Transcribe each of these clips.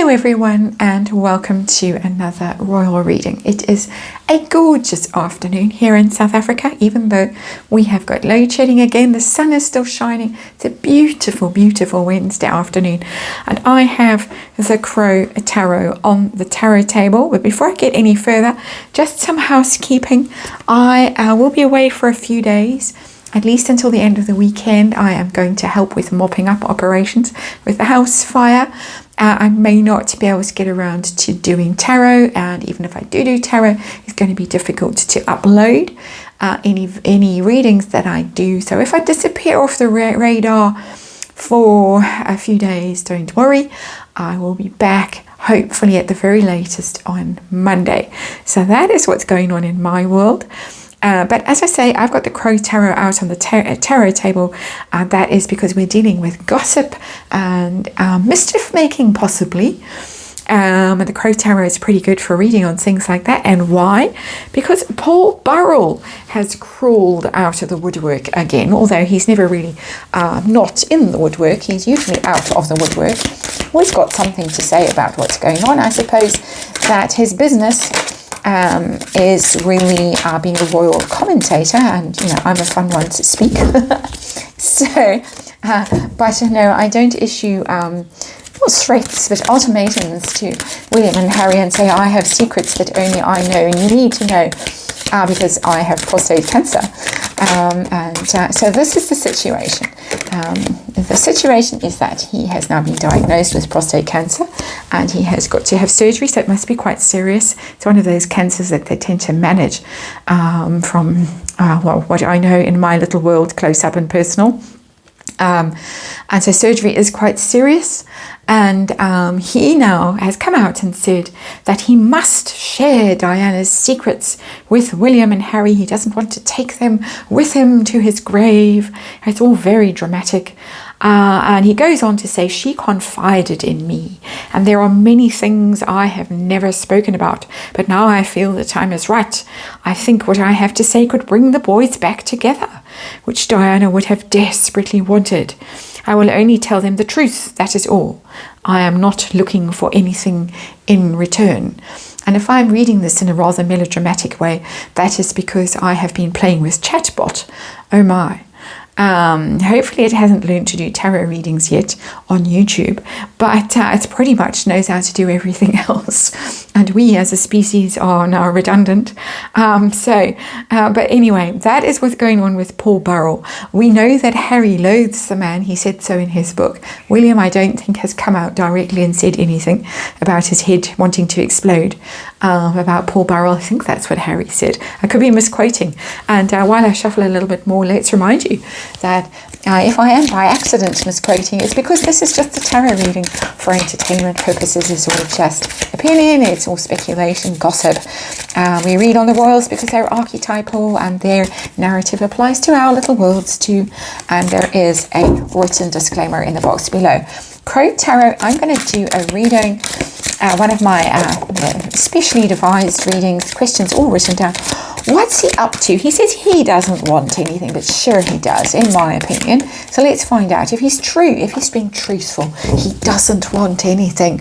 Hello everyone and welcome to another royal reading. It is a gorgeous afternoon here in South Africa, even though we have got load shedding again. The sun is still shining. It's a beautiful, beautiful Wednesday afternoon. And I have the Crow Tarot on the tarot table. But before I get any further, just some housekeeping. I will be away for a few days. At least until the end of the weekend. I am going to help with mopping up operations with the house fire. I may not be able to get around to doing tarot, and even if I do tarot, it's going to be difficult to upload any readings that I do. So if I disappear off the radar for a few days, don't worry. I will be back hopefully at the very latest on Monday. So that is what's going on in my world. But as I say, I've got the Crow Tarot out on the tarot table. That is because we're dealing with gossip and mischief making, possibly. And the Crow Tarot is pretty good for reading on things like that. And why? Because Paul Burrell has crawled out of the woodwork again. Although he's never really not in the woodwork. He's usually out of the woodwork. Always got something to say about what's going on. I suppose that his business is really being a royal commentator, and I'm a fun one to speak. So, but no, I don't issue not threats but ultimatums to William and Harry and say I have secrets that only I know and you need to know because I have prostate cancer. So this is the situation. The situation is that he has now been diagnosed with prostate cancer and he has got to have surgery, so it must be quite serious. It's one of those cancers that they tend to manage from what I know in my little world, close up and personal. And so surgery is quite serious, and he now has come out and said that he must share Diana's secrets with William and Harry. He doesn't want to take them with him to his grave. It's all very dramatic. And he goes on to say, she confided in me, and there are many things I have never spoken about, but now I feel the time is right. I think what I have to say could bring the boys back together, which Diana would have desperately wanted. I will only tell them the truth, that is all. I am not looking for anything in return. And if I'm reading this in a rather melodramatic way, that is because I have been playing with Chatbot. Oh my. Hopefully it hasn't learned to do tarot readings yet on YouTube, but it pretty much knows how to do everything else, and we as a species are now redundant. But anyway, that is what's going on with Paul Burrell. We know that Harry loathes the man. He said so in his book. William, I don't think, has come out directly and said anything about his head wanting to explode. About Paul Burrell, I think that's what Harry said. I could be misquoting. And while I shuffle a little bit more, let's remind you that if I am by accident misquoting, it's because this is just a tarot reading for entertainment purposes. It's all just opinion, it's all speculation, gossip. We read on the royals because they're archetypal and their narrative applies to our little worlds too. And there is a written disclaimer in the box below. Crow Tarot, I'm going to do a reading, one of my specially devised readings, questions all written down. What's he up to? He says he doesn't want anything, but sure he does, in my opinion. So let's find out if he's true, if he's being truthful. He doesn't want anything.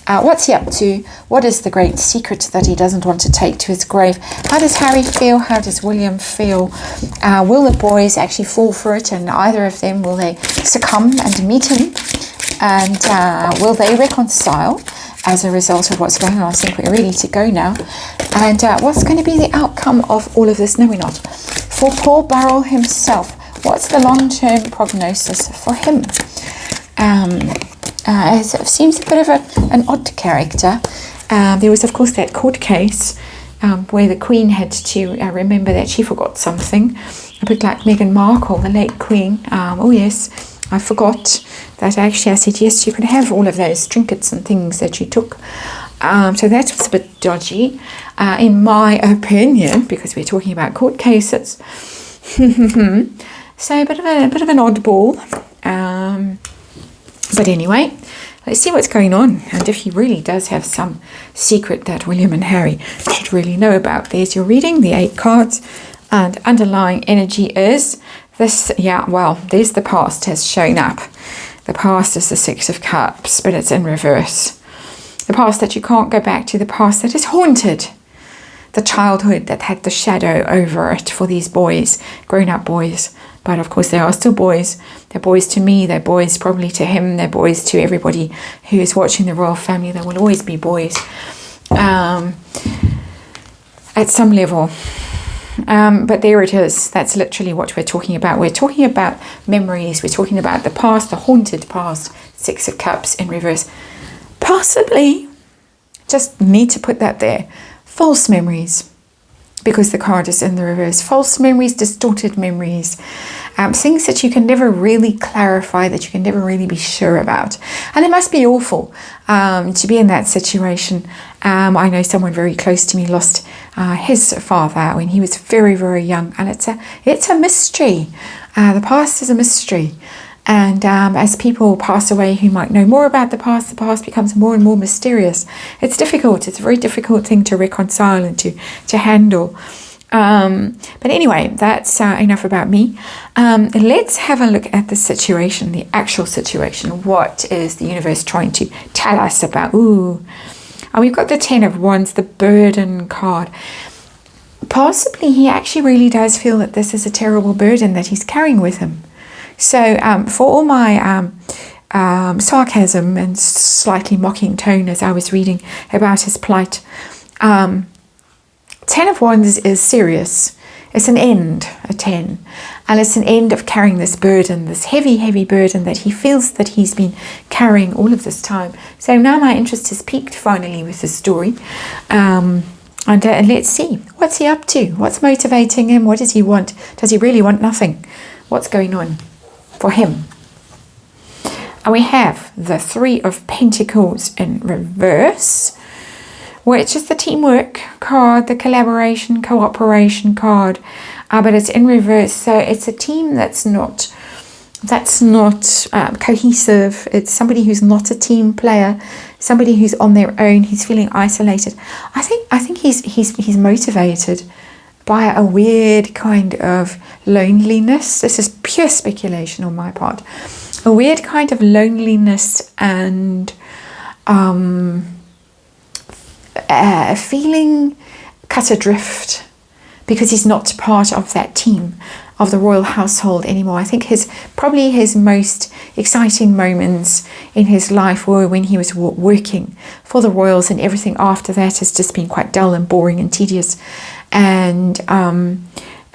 What's he up to? What is the great secret that he doesn't want to take to his grave? How does Harry feel? How does William feel? Will the boys actually fall for it? And either of them, will they succumb and meet him? And will they reconcile as a result of what's going on? I think we're ready to go now. And what's going to be the outcome of all of this? No, we're not. For Paul Burrell himself, what's the long-term prognosis for him? It seems a bit of an odd character. There was, of course, that court case where the Queen had to remember that she forgot something. A bit like Meghan Markle, the late Queen. Oh, yes. I forgot that actually I said, yes, you can have all of those trinkets and things that you took. So that was a bit dodgy, in my opinion, because we're talking about court cases. So a bit of an oddball. But anyway, let's see what's going on. And if he really does have some secret that William and Harry should really know about. There's your reading, the 8 cards. And underlying energy is this, there's the past has shown up. The past is the 6 of Cups, but it's in reverse. the past that you can't go back to, the past that is haunted, the childhood that had the shadow over it for these boys, grown-up boys. But of course they are still boys. They're boys to me, they're boys probably to him, they're boys to everybody who is watching the royal family. They will always be boys at some level. But there it is. That's literally what we're talking about. We're talking about memories. We're talking about the past, the haunted past. Six of Cups in reverse. Possibly, just need to put that there, false memories, because the card is in the reverse. False memories, distorted memories, things that you can never really clarify, that you can never really be sure about. And it must be awful to be in that situation. I know someone very close to me lost his father when he was very, very young, and it's a mystery. The past is a mystery. And as people pass away who might know more about the past becomes more and more mysterious. It's difficult. It's a very difficult thing to reconcile and to handle. But anyway, that's enough about me. Let's have a look at the situation, the actual situation. What is the universe trying to tell us about? Ooh. And we've got the 10 of Wands, the burden card. Possibly he actually really does feel that this is a terrible burden that he's carrying with him. So for all my sarcasm and slightly mocking tone as I was reading about his plight, 10 of Wands is serious. It's an end, a 10. And it's an end of carrying this burden, this heavy, heavy burden that he feels that he's been carrying all of this time. So now my interest has peaked finally with the story. And let's see, what's he up to? What's motivating him? What does he want? Does he really want nothing? What's going on for him? And we have the 3 of Pentacles in reverse, which is the teamwork card, the collaboration, cooperation card, but it's in reverse. So it's a team that's not cohesive. It's somebody who's not a team player, somebody who's on their own. He's feeling isolated. I think he's motivated by a weird kind of loneliness. This is pure speculation on my part. A weird kind of loneliness and feeling cut adrift because he's not part of that team of the royal household anymore. I think probably his most exciting moments in his life were when he was working for the royals, and everything after that has just been quite dull and boring and tedious and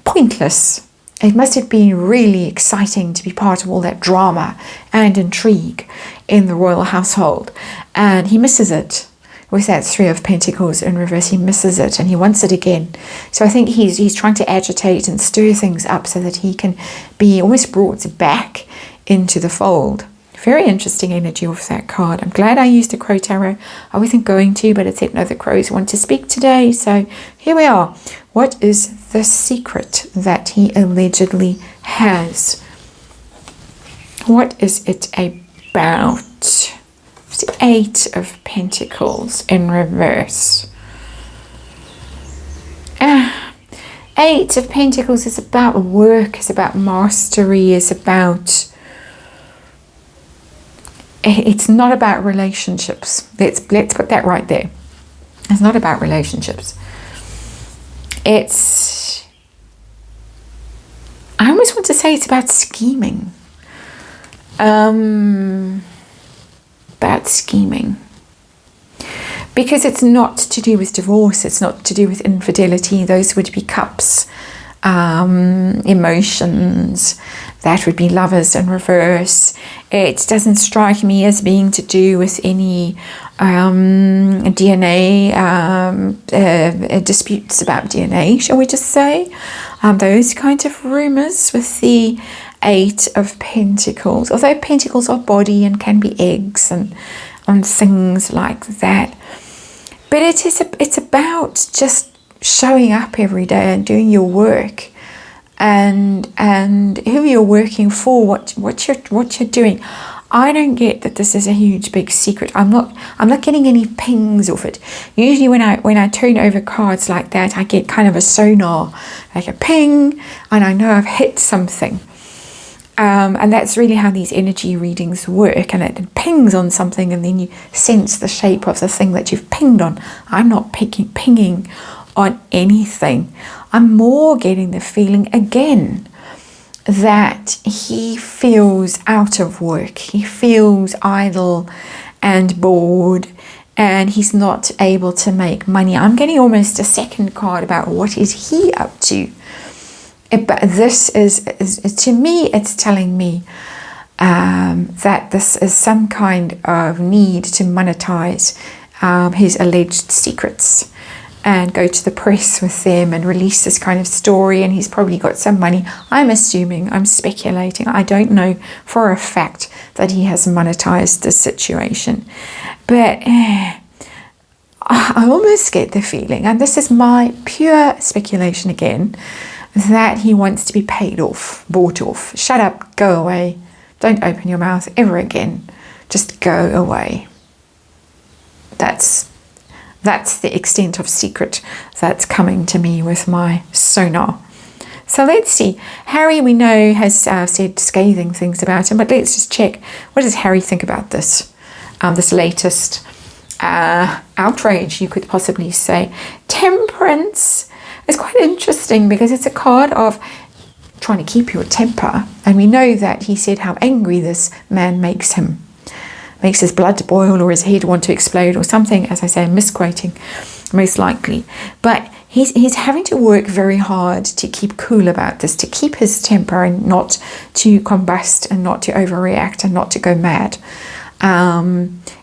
pointless. It must have been really exciting to be part of all that drama and intrigue in the royal household, and he misses it. With that 3 of Pentacles in reverse, he misses it and he wants it again. So I think he's trying to agitate and stir things up so that he can be almost brought back into the fold. Very interesting energy of that card. I'm glad I used a crow tarot. I wasn't going to, but it said no, the crows want to speak today. So here we are. What is the secret that he allegedly has? What is it about? The 8 of Pentacles in reverse. 8 of Pentacles is about work, is about mastery, is about... It's not about relationships. Let's put that right there. It's not about relationships. It's... I almost want to say it's about scheming. About scheming, because it's not to do with divorce, it's not to do with infidelity. Those would be cups. Emotions, that would be lovers in reverse. It doesn't strike me as being to do with any DNA disputes about DNA, shall we just say, those kind of rumors with the 8 of Pentacles, although Pentacles are body and can be eggs and things like that. But it's about just showing up every day and doing your work, and who you're working for, what you're doing. I don't get that this is a huge big secret. I'm not getting any pings of it. Usually when I turn over cards like that, I get kind of a sonar, like a ping, and I know I've hit something. And that's really how these energy readings work, and it pings on something and then you sense the shape of the thing that you've pinged on. I'm not pinging on anything. I'm more getting the feeling again that he feels out of work. He feels idle and bored, and he's not able to make money. I'm getting almost a second card about what is he up to. But this is to me, it's telling me that this is some kind of need to monetize his alleged secrets and go to the press with them and release this kind of story. And he's probably got some money. I'm assuming, I'm speculating. I don't know for a fact that he has monetized this situation. But I almost get the feeling, and this is my pure speculation again, that he wants to be paid off, bought off. Shut up, go away. Don't open your mouth ever again. Just go away. That's the extent of secret that's coming to me with my sonar. So let's see. Harry, we know, has said scathing things about him, but let's just check. What does Harry think about this? This latest outrage, you could possibly say. Temperance. It's quite interesting because it's a card of trying to keep your temper. And we know that he said how angry this man makes him. Makes his blood boil or his head want to explode or something. As I say, I'm misquoting, most likely. But he's having to work very hard to keep cool about this, to keep his temper and not to combust and not to overreact and not to go mad.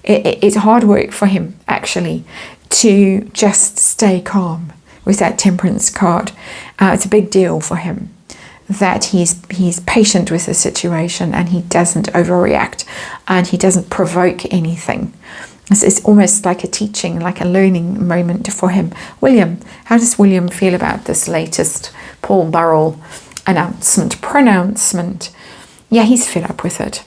It's hard work for him, actually, to just stay calm with that temperance card. It's a big deal for him that he's patient with the situation and he doesn't overreact and he doesn't provoke anything. It's almost like a teaching, like a learning moment for him. William, how does William feel about this latest Paul Burrell pronouncement? Yeah, he's fed up with it.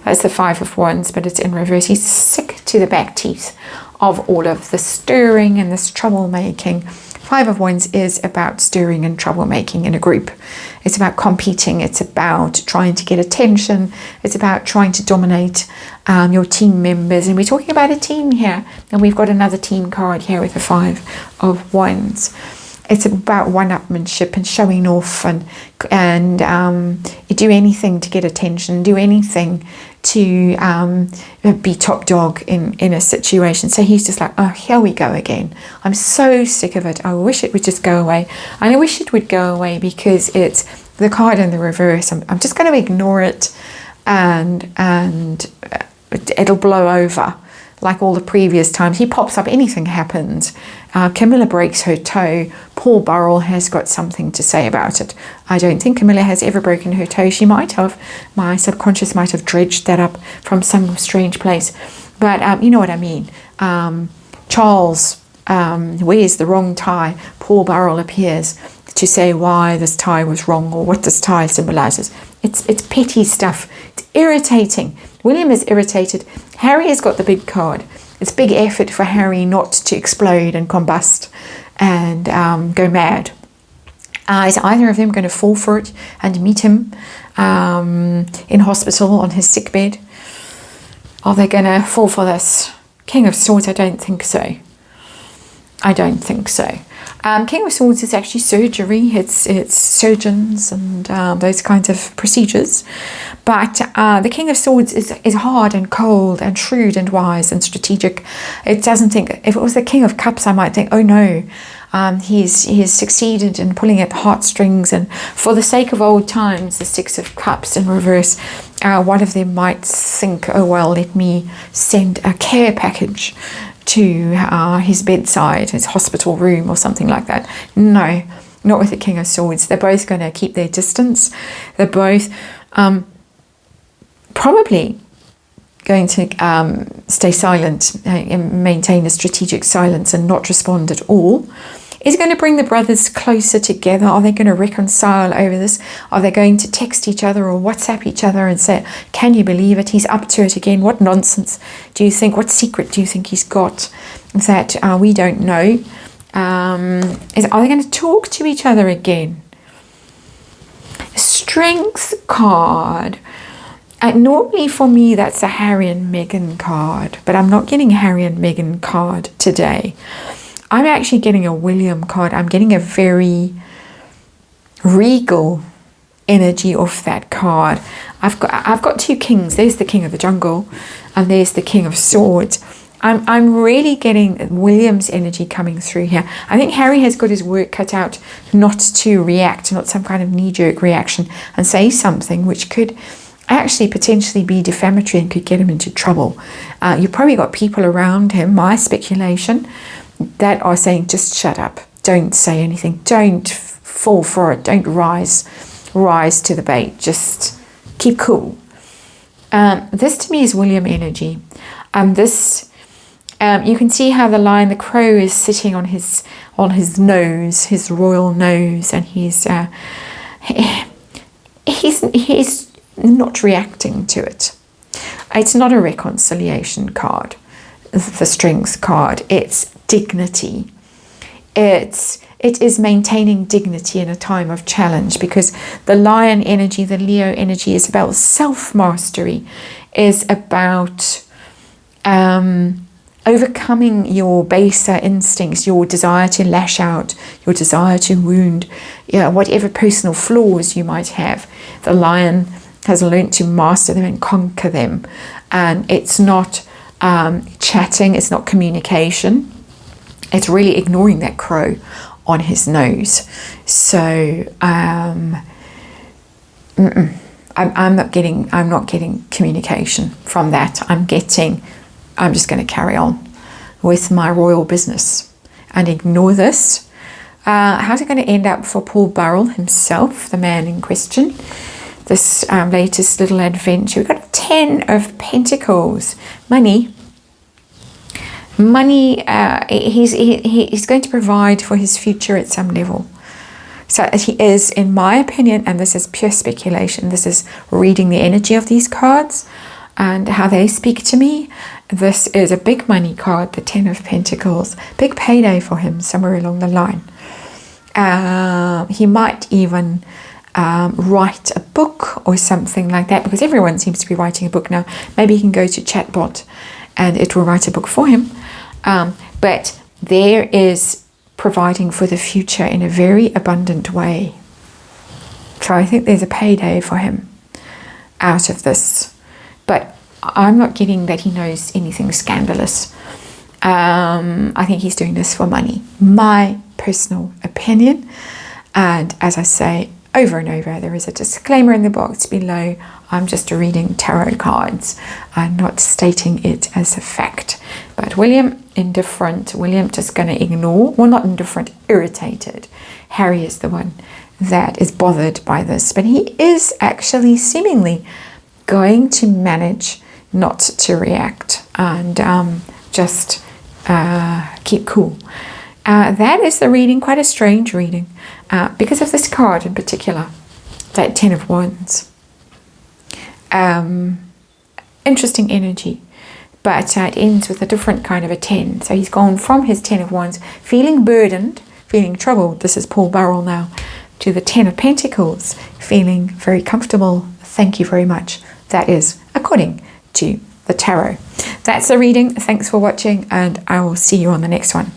That's the Five of Wands, but it's in reverse. He's sick to the back teeth of all of the stirring and this troublemaking. Five of Wands is about stirring and troublemaking in a group. It's about competing. It's about trying to get attention. It's about trying to dominate your team members. And we're talking about a team here. And we've got another team card here with the Five of Wands. It's about one-upmanship and showing off and do anything to get attention, do anything to be top dog in a situation. So he's just like, oh, here we go again. I'm so sick of it. I wish it would just go away. And I wish it would go away because it's the card in the reverse. I'm just going to ignore it and it'll blow over. Like all the previous times, he pops up, anything happens. Camilla breaks her toe. Paul Burrell has got something to say about it. I don't think Camilla has ever broken her toe. She might have. My subconscious might have dredged that up from some strange place. But you know what I mean. Charles wears the wrong tie. Paul Burrell appears to say why this tie was wrong or what this tie symbolizes. It's petty stuff. It's irritating. William is irritated. Harry has got the big card. It's big effort for Harry not to explode and combust and go mad. Is either of them going to fall for it and meet him in hospital on his sickbed? Are they going to fall for this? King of Swords, I don't think so. I don't think so. King of Swords is actually surgery. It's surgeons and those kinds of procedures. But the King of Swords is hard and cold and shrewd and wise and strategic. It doesn't think, if it was the King of Cups, I might think, oh no, he has succeeded in pulling at the heartstrings. And for the sake of old times, the Six of Cups in reverse, one of them might think, oh well, let me send a care package to his bedside, his hospital room or something like that. No, not with the King of Swords. They're both going to keep their distance. They're both probably going to stay silent and maintain a strategic silence and not respond at all. Is it going to bring the brothers closer together? Are they going to reconcile over this? Are they going to text each other or WhatsApp each other and say, can you believe it? He's up to it again. What nonsense do you think? What secret do you think he's got that we don't know? Are they going to talk to each other again? Strength card. Normally for me that's a Harry and Meghan card, but I'm not getting a Harry and Meghan card today. I'm actually getting a William card. I'm getting a very regal energy off that card. I've got two kings. There's the King of the Jungle and there's the King of Swords. I'm really getting William's energy coming through here. I think Harry has got his work cut out not to react, not some kind of knee-jerk reaction and say something which could actually potentially be defamatory and could get him into trouble. You've probably got people around him, my speculation, that are saying, just shut up, don't say anything, don't fall for it, don't rise to the bait, just keep cool. This to me is William energy. You can see how the crow is sitting on his nose, his royal nose, and he's not reacting to it. It's not a reconciliation card, the Strength card. It's dignity. It is maintaining dignity in a time of challenge, because the Lion energy, the Leo energy, is about self-mastery, is about overcoming your baser instincts, your desire to lash out, your desire to wound, whatever personal flaws you might have. The Lion has learned to master them and conquer them. And it's not chatting, it's not communication. It's really ignoring that crow on his nose. So I'm not getting communication from that. I'm just going to carry on with my royal business and ignore this. How's it going to end up for Paul Burrell himself, the man in question? This latest little adventure. We've got 10 of Pentacles. Money. He's going to provide for his future at some level. So he is, in my opinion, and this is pure speculation, this is reading the energy of these cards and how they speak to me. This is a big money card, the 10 of Pentacles. Big payday for him somewhere along the line. He might even write a book or something like that, because everyone seems to be writing a book now. Maybe he can go to chatbot and it will write a book for him. But there is providing for the future in a very abundant way. So I think there's a payday for him out of this. But I'm not getting that he knows anything scandalous. I think he's doing this for money. My personal opinion. And as I say over and over, there is a disclaimer in the box below. I'm just reading tarot cards. I'm not stating it as a fact. But William, indifferent. William just going to ignore. Well, not indifferent, irritated. Harry is the one that is bothered by this. But he is actually seemingly going to manage not to react and just keep cool. That is the reading, quite a strange reading, because of this card in particular, that 10 of Wands. Interesting energy, but it ends with a different kind of a 10. So he's gone from his 10 of Wands, feeling burdened, feeling troubled. This is Paul Burrell now, to the 10 of Pentacles, feeling very comfortable. Thank you very much. That is according to the tarot. That's the reading. Thanks for watching, and I will see you on the next one.